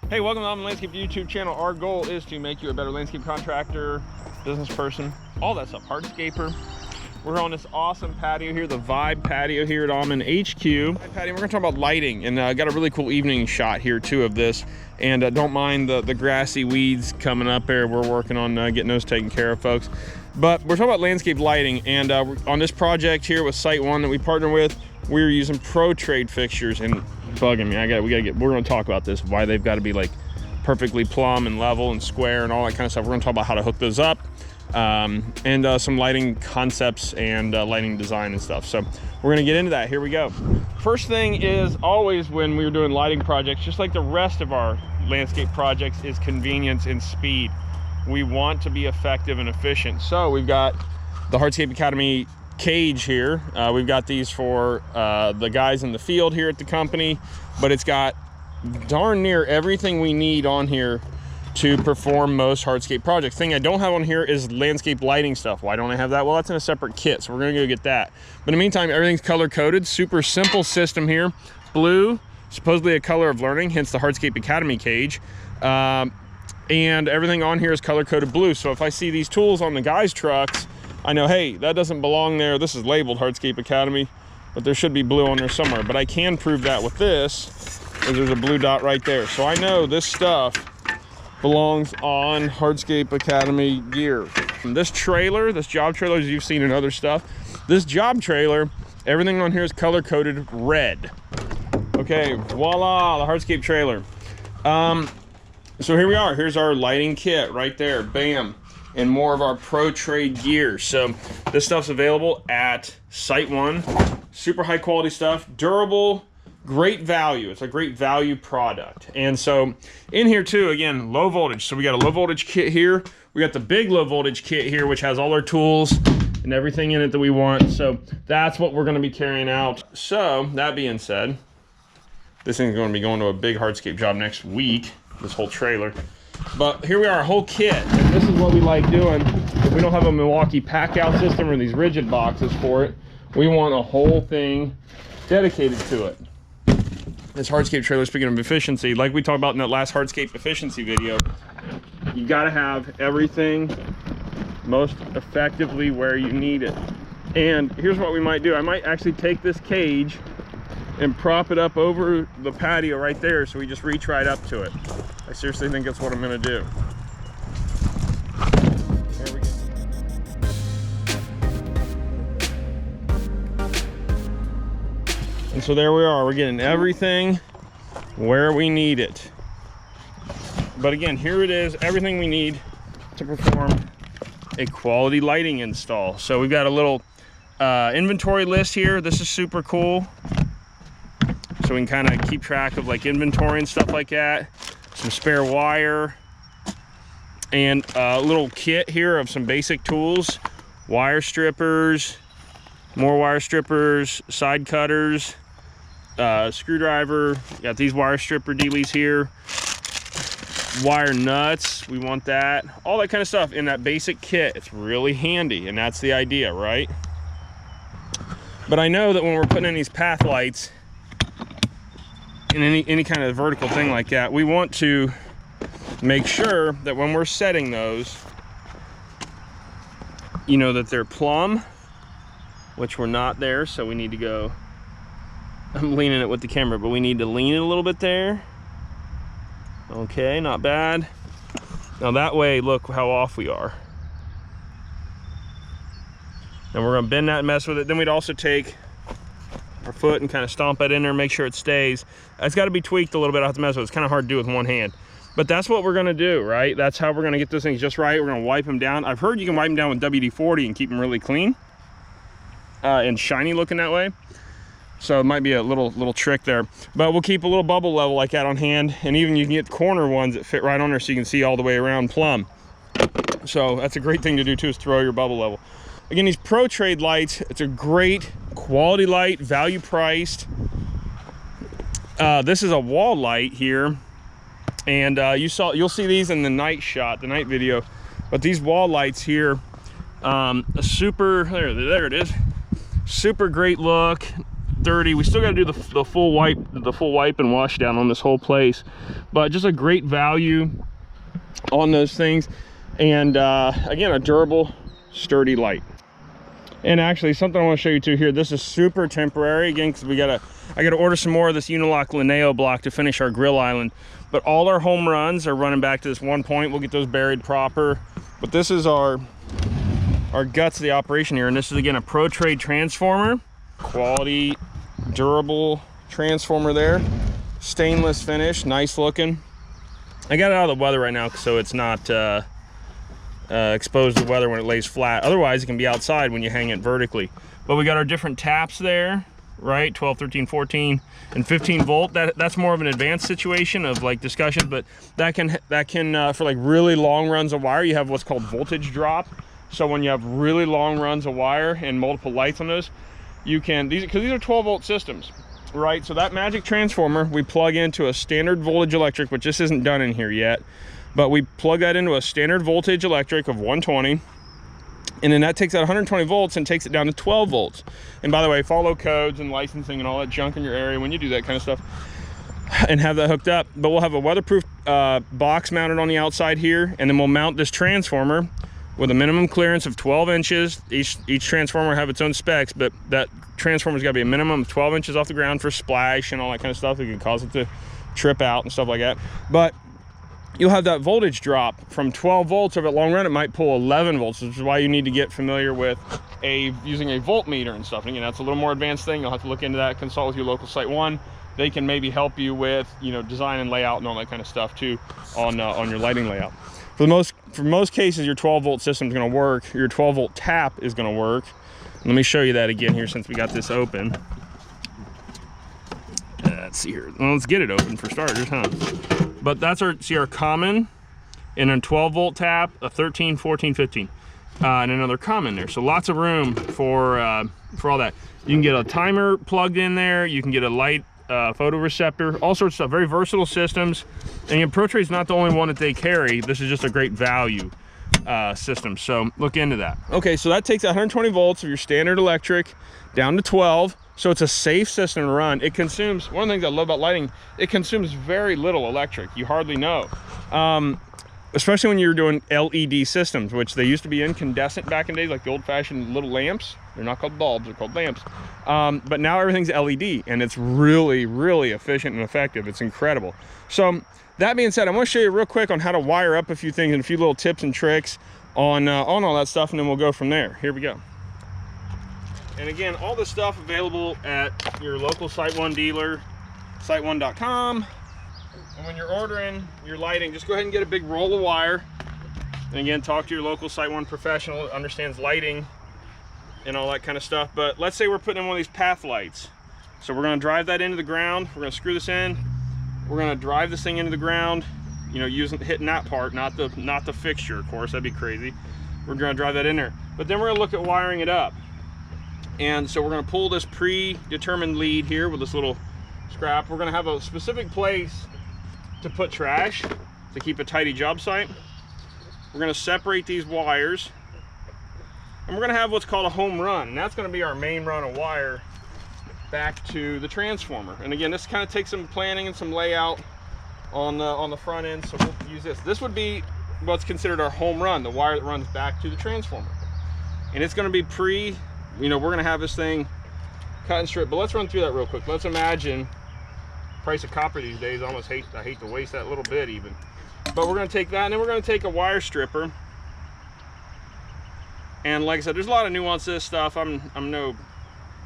Hey, welcome to the Landscape YouTube channel. Our goal is to make you a better landscape contractor, business person, all that stuff, hardscaper. We're on this awesome patio here, the Vibe patio here at Almond HQ. Patio, we're gonna talk about lighting, and I got a really cool evening shot here too of this. And don't mind the grassy weeds coming up there. We're working on getting those taken care of, folks. But we're talking about landscape lighting, and on this project here with Siteone that we partner with, we're using pro trade fixtures. And bugging me, we're gonna talk about this, why they've got to be like perfectly plumb and level and square and all that kind of stuff. We're gonna talk about how to hook those up, and some lighting concepts and lighting design and stuff. So we're gonna get into that. Here we go. First thing is always when we're doing lighting projects, just like the rest of our landscape projects, is convenience and speed. We want to be effective and efficient. So we've got the Hardscape Academy cage here. We've got these for the guys in the field here at the company, but it's got darn near everything we need on here to perform most hardscape projects. Thing I don't have on here is landscape lighting stuff. Why don't I have that? Well, that's in a separate kit, so we're gonna go get that. But in the meantime, everything's color coded. Super simple system here. Blue, supposedly a color of learning, hence the Hardscape Academy cage. And everything on here is color coded blue. So if I see these tools on the guys' trucks, I know, hey, that doesn't belong there. This is labeled Hardscape Academy, but there should be blue on there somewhere. But I can prove that with this, because there's a blue dot right there. So I know this stuff belongs on Hardscape Academy gear. And this trailer, this job trailer, as you've seen in other stuff, this job trailer, everything on here is color coded red. Okay, voila, the Hardscape trailer. So here we are. Here's our lighting kit right there. Bam. And more of our pro trade gear. So this stuff's available at Siteone. Super high quality stuff, durable, great value. It's a great value product. And so in here too, again, low voltage. So we got a low voltage kit here. We got the big low voltage kit here, which has all our tools and everything in it that we want. So that's what we're gonna be carrying out. So that being said, this thing's gonna be going to a big hardscape job next week, this whole trailer. But here we are, a whole kit, and this is what we like doing. If we don't have a Milwaukee pack out system or these rigid boxes for it, we want a whole thing dedicated to it. This hardscape trailer, speaking of efficiency, like we talked about in that last hardscape efficiency video, you gotta have everything most effectively where you need it. And here's what we might do. I might actually take this cage and prop it up over the patio right there, so we just reach right up to it. I seriously think that's what I'm gonna do. There we go. And so there we are, we're getting everything where we need it. But again, here it is, everything we need to perform a quality lighting install. So we've got a little inventory list here. This is super cool. So we can kind of keep track of like inventory and stuff like that. Some spare wire, and a little kit here of some basic tools, wire strippers, more wire strippers, side cutters, screwdriver. Got these wire stripper dealies here, wire nuts, we want that, all that kind of stuff in that basic kit. It's really handy, and that's the idea, right? But I know that when we're putting in these path lights in any kind of vertical thing like that, we want to make sure that when we're setting those, you know, that they're plumb, which we're not there, so we need to go, I'm leaning it with the camera, but we need to lean it a little bit there. Okay, not bad. Now that way, look how off we are. And we're gonna bend that and mess with it. Then we'd also take our foot and kind of stomp it in there, make sure it stays. It's got to be tweaked a little bit. I have to mess with it. It's kind of hard to do with one hand, but that's what we're going to do, right? That's how we're going to get those things just right. We're going to wipe them down. I've heard you can wipe them down with WD-40 and keep them really clean and shiny looking that way. So it might be a little trick there, but we'll keep a little bubble level like that on hand, and even you can get corner ones that fit right on there so you can see all the way around plumb. So that's a great thing to do too, is throw your bubble level. Again, these pro trade lights, it's a great quality light, value priced. This is a wall light here, and you'll see these in the night shot, the night video. But these wall lights here, there it is, super great look, dirty. We still got to do the full wipe and wash down on this whole place, but just a great value on those things. And again, a durable, sturdy light. And actually, something I want to show you too here, this is super temporary again, because I gotta order some more of this Unilock Linneo block to finish our grill island. But all our home runs are running back to this one point. We'll get those buried proper. But this is our guts of the operation here, and this is again a Pro Trade transformer, quality, durable transformer there, stainless finish, nice looking. I got it out of the weather right now, so it's not exposed to the weather when it lays flat. Otherwise, it can be outside when you hang it vertically. But we got our different taps there, right? 12, 13, 14, and 15 volt. That's more of an advanced situation of like discussion, but that can for like really long runs of wire, you have what's called voltage drop. So when you have really long runs of wire and multiple lights on those, you can, because these are 12 volt systems, right? So that magic transformer, we plug into a standard voltage electric, which this isn't done in here yet, but we plug that into a standard voltage electric of 120, and then that takes out 120 volts and takes it down to 12 volts. And by the way, follow codes and licensing and all that junk in your area when you do that kind of stuff, and have that hooked up. But we'll have a weatherproof box mounted on the outside here, and then we'll mount this transformer with a minimum clearance of 12 inches. Each transformer will have its own specs, but that transformer's got to be a minimum of 12 inches off the ground for splash and all that kind of stuff that can cause it to trip out and stuff like that. But you'll have that voltage drop from 12 volts over at long run. It might pull 11 volts, which is why you need to get familiar with using a voltmeter and stuff. And again, that's a little more advanced thing. You'll have to look into that, consult with your local SiteOne. They can maybe help you with, you know, design and layout and all that kind of stuff too on your lighting layout. For most cases, your 12 volt system is going to work. Your 12 volt tap is going to work. Let me show you that again here since we got this open. Let's see here. Well, let's get it open for starters, huh? But that's our common, and a 12 volt tap, a 13, 14, 15, and another common there. So lots of room for all that. You can get a timer plugged in there. You can get a light photoreceptor, all sorts of stuff. Very versatile systems. And again, Pro Trade's not the only one that they carry. This is just a great value system. So look into that. Okay, so that takes 120 volts of your standard electric down to 12. So it's a safe system to run. It consumes, one of the things I love about lighting, it consumes very little electric. You hardly know. Especially when you're doing LED systems, which they used to be incandescent back in days, like the old-fashioned little lamps. They're not called bulbs, they're called lamps. But now everything's LED, and it's really, really efficient and effective. It's incredible. So that being said, I'm gonna show you real quick on how to wire up a few things and a few little tips and tricks on all that stuff, and then we'll go from there. Here we go. And again, all this stuff available at your local SiteOne dealer, siteone.com. And when you're ordering your lighting, just go ahead and get a big roll of wire. And again, talk to your local SiteOne professional that understands lighting and all that kind of stuff. But let's say we're putting in one of these path lights. So we're gonna drive that into the ground. We're gonna screw this in. We're gonna drive this thing into the ground, you know, hitting that part, not the fixture, of course, that'd be crazy. We're gonna drive that in there. But then we're gonna look at wiring it up. And so we're gonna pull this predetermined lead here with this little scrap. We're gonna have a specific place to put trash to keep a tidy job site. We're gonna separate these wires, and we're gonna have what's called a home run, and that's gonna be our main run of wire back to the transformer. And again, this kind of takes some planning and some layout on the front end, so we'll use this. This would be what's considered our home run, the wire that runs back to the transformer. And it's gonna be you know, we're gonna have this thing cut and strip, but let's run through that real quick. Let's imagine price of copper these days. I hate to waste that little bit even. But we're gonna take that, and then we're gonna take a wire stripper. And like I said, there's a lot of nuance to this stuff. I'm no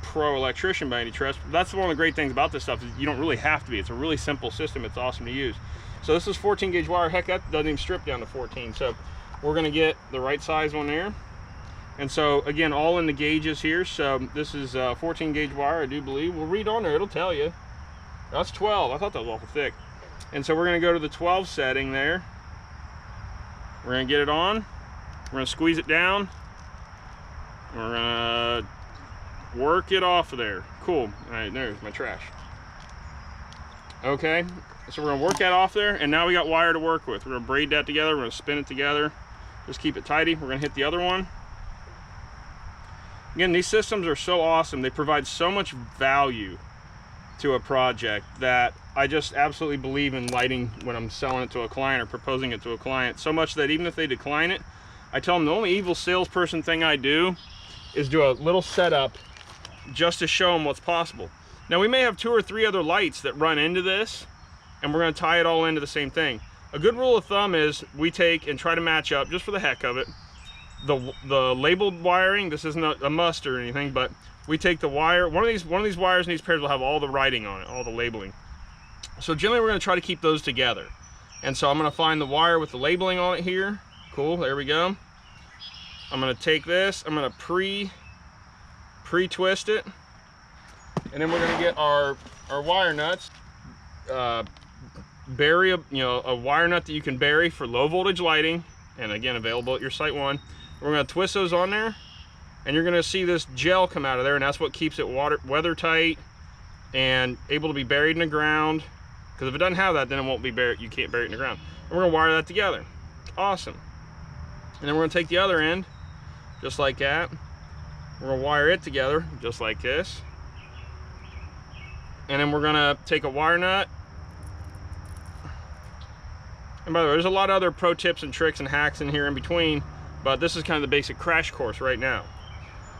pro electrician by any stretch. That's one of the great things about this stuff is you don't really have to be. It's a really simple system. It's awesome to use. So this is 14 gauge wire. Heck, that doesn't even strip down to 14. So we're gonna get the right size one there. And so again, all in the gauges here. So this is 14 gauge wire, I do believe. We'll read on there, it'll tell you. That's 12, I thought that was awful thick. And so we're gonna go to the 12 setting there. We're gonna get it on. We're gonna squeeze it down. We're gonna work it off of there. Cool, all right, there's my trash. Okay, so we're gonna work that off there, and now we got wire to work with. We're gonna braid that together, we're gonna spin it together. Just keep it tidy. We're gonna hit the other one. Again, these systems are so awesome. They provide so much value to a project that I just absolutely believe in lighting when I'm selling it to a client or proposing it to a client, so much that even if they decline it, I tell them the only evil salesperson thing I do is do a little setup just to show them what's possible. Now, we may have 2 or 3 other lights that run into this, and we're going to tie it all into the same thing. A good rule of thumb is we take and try to match up, just for the heck of it, the labeled wiring. This isn't a must or anything, but we take the wire. One of these wires in these pairs will have all the writing on it, all the labeling. So generally, we're going to try to keep those together. And so I'm going to find the wire with the labeling on it here. Cool. There we go. I'm going to take this. I'm going to pre-twist it, and then we're going to get our wire nuts. Bury a wire nut that you can bury for low voltage lighting, and again available at your Siteone. We're going to twist those on there, and you're going to see this gel come out of there, and that's what keeps it weather tight and able to be buried in the ground. Because if it doesn't have that, then it won't be buried. You can't bury it in the ground. And we're going to wire that together. Awesome. And then we're going to take the other end, just like that. We're going to wire it together, just like this. And then we're going to take a wire nut. And by the way, there's a lot of other pro tips and tricks and hacks in here in between, but this is kind of the basic crash course right now.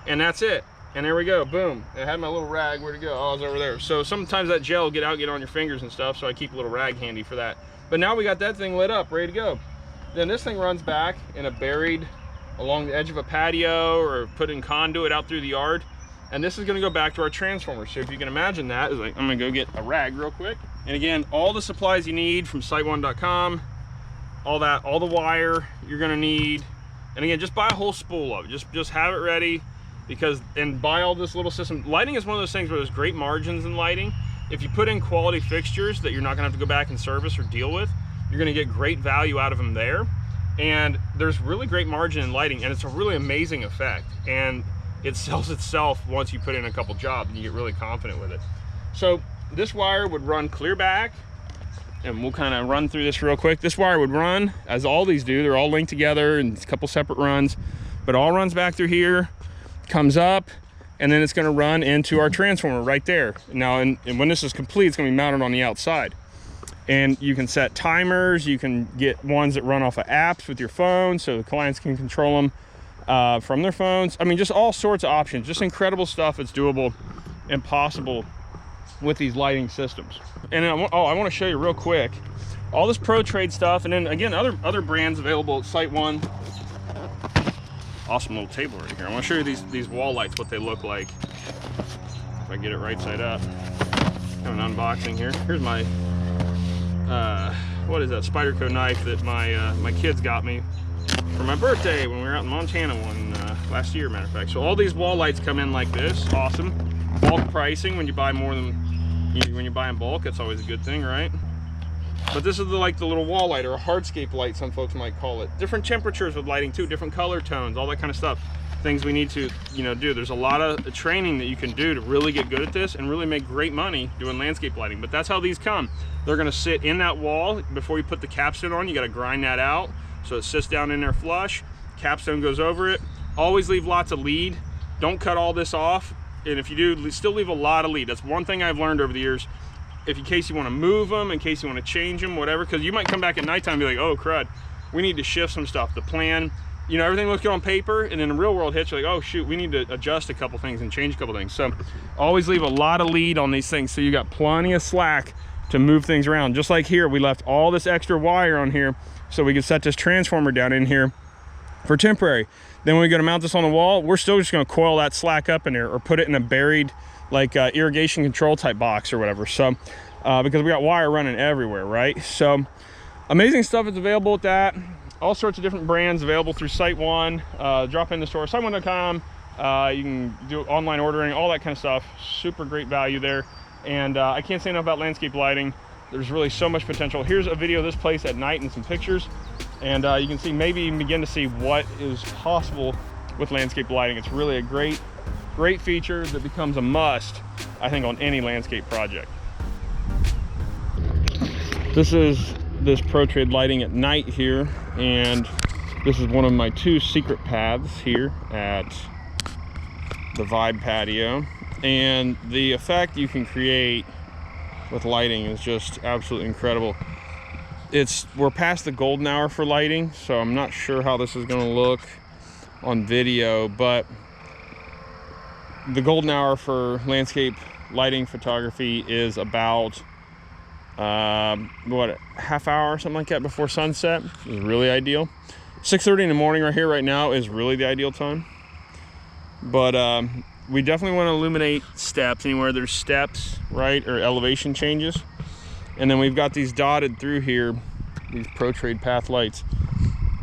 And that's it. And there we go, boom. I had my little rag, where'd it go? Oh, it's over there. So sometimes that gel will get on your fingers and stuff, so I keep a little rag handy for that. But now we got that thing lit up, ready to go. Then this thing runs back in a buried along the edge of a patio or put in conduit out through the yard. And this is gonna go back to our transformer. So if you can imagine that, is like, I'm gonna go get a rag real quick. And again, all the supplies you need from Siteone.com, all the wire you're gonna need. And again, just buy a whole spool of it. Just have it ready, and buy all this little system. Lighting is one of those things where there's great margins in lighting. If you put in quality fixtures that you're not gonna have to go back and service or deal with, you're gonna get great value out of them there. And there's really great margin in lighting, and it's a really amazing effect. And it sells itself once you put in a couple jobs and you get really confident with it. So this wire would run clear back, and we'll kind of run through this real quick. This wire would run, as all these do, they're all linked together in a couple separate runs, but all runs back through here, comes up, and then it's gonna run into our transformer right there. Now, and when this is complete, it's gonna be mounted on the outside. And you can set timers, you can get ones that run off of apps with your phone, so the clients can control them from their phones. I mean, just all sorts of options, just incredible stuff that's doable and possible with these lighting systems. And I want to show you real quick all this pro trade stuff, and then again other brands available at Siteone. Awesome little table right here. I want to show you these wall lights, what they look like. If I get it right side up. Have an unboxing here. Here's my what is that, Spyderco knife that my kids got me for my birthday when we were out in Montana last year, matter of fact. So all these wall lights come in like this. Awesome. Bulk pricing when you buy more than when you buy in bulk. That's always a good thing, right? But this is like the little wall light, or a hardscape light, some folks might call it. Different temperatures with lighting too, different color tones, all that kind of stuff. Things we need to do. There's a lot of training that you can do to really get good at this and really make great money doing landscape lighting. But that's how these come. They're going to sit in that wall. Before you put the capstone on, you got to grind that out so it sits down in there flush. Capstone goes over it. Always leave lots of lead. Don't cut all this off. And if you do, still leave a lot of lead. That's one thing I've learned over the years. In case you want to move them, in case you want to change them, whatever, because you might come back at nighttime and be like, oh crud, we need to shift some stuff. The plan, everything looks good on paper, and then the real world hits, you're like, oh shoot, we need to adjust a couple things and change a couple things. So always leave a lot of lead on these things, so you got plenty of slack to move things around. Just like here, we left all this extra wire on here so we could set this transformer down in here for temporary. Then when we go to mount this on the wall, we're still just going to coil that slack up in there or put it in a buried like irrigation control type box or whatever. So because we got wire running everywhere, right? So amazing stuff is available with that. All sorts of different brands available through Siteone. Drop in the store, Siteone.com. You can do online ordering, all that kind of stuff. Super great value there. And I can't say enough about landscape lighting. There's really so much potential. Here's a video of this place at night and some pictures. And you can see, maybe even begin to see what is possible with landscape lighting. It's really a great feature that becomes a must, I think, on any landscape project. This is this Pro Trade lighting at night here, and this is one of my 2 secret paths here at the Vibe patio. And the effect you can create with lighting is just absolutely incredible. We're past the golden hour for lighting, so I'm not sure how this is going to look on video, but the golden hour for landscape lighting photography is about what, half hour or something like that before sunset. Is really ideal. 6:30 in the morning right here right now is really the ideal time, but we definitely want to illuminate steps anywhere there's steps, right, or elevation changes. And then we've got these dotted through here, these Pro Trade path lights.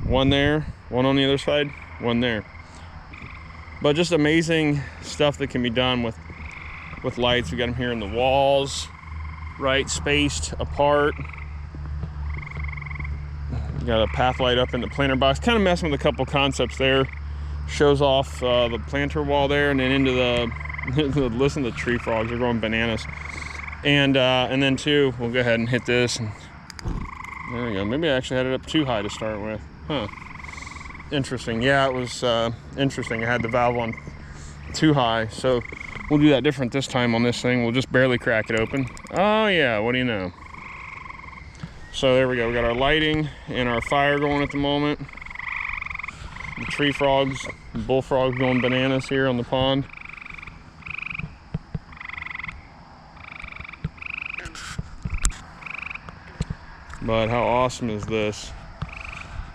One there, one on the other side, one there. But just amazing stuff that can be done with lights. We got them here in the walls, right, spaced apart. Got a path light up in the planter box. Kind of messing with a couple concepts there. Shows off the planter wall there, and then into the listen to the tree frogs. They're going bananas. And then too, we'll go ahead and hit this. And there we go. Maybe I actually had it up too high to start with. Huh. Interesting. Yeah, it was interesting. I had the valve on too high. So we'll do that different this time on this thing. We'll just barely crack it open. Oh yeah, what do you know? So there we go. We got our lighting and our fire going at the moment. The tree frogs, bullfrogs going bananas here on the pond. But how awesome is this?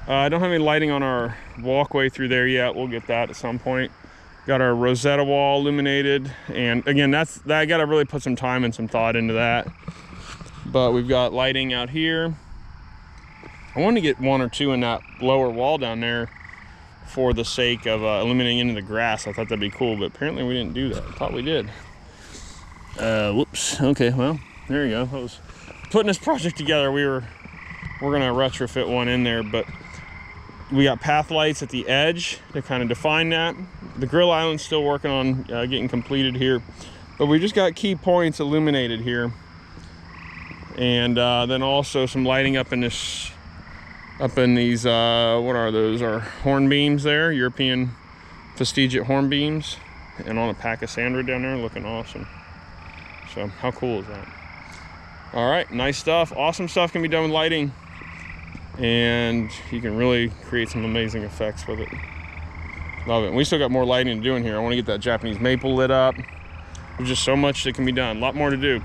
I don't have any lighting on our walkway through there yet. We'll get that at some point. Got our Rosetta wall illuminated, and again, I got to really put some time and some thought into that. But we've got lighting out here. I wanted to get one or two in that lower wall down there for the sake of illuminating into the grass. I thought that'd be cool, but apparently we didn't do that. I thought we did. Whoops. Okay, well, there you go. I was putting this project together. We're gonna retrofit one in there, but we got path lights at the edge to kind of define that. The grill island's still working on getting completed here, but we just got key points illuminated here, and then also some lighting up in these what are those? Our horn beams there, European Fastigiate horn beams, and on a pack of Sandra down there, looking awesome. So how cool is that? All right, nice stuff. Awesome stuff can be done with lighting, and you can really create some amazing effects with it. Love it. And we still got more lighting to do in here. I want to get that Japanese maple lit up. There's just so much that can be done. A lot more to do.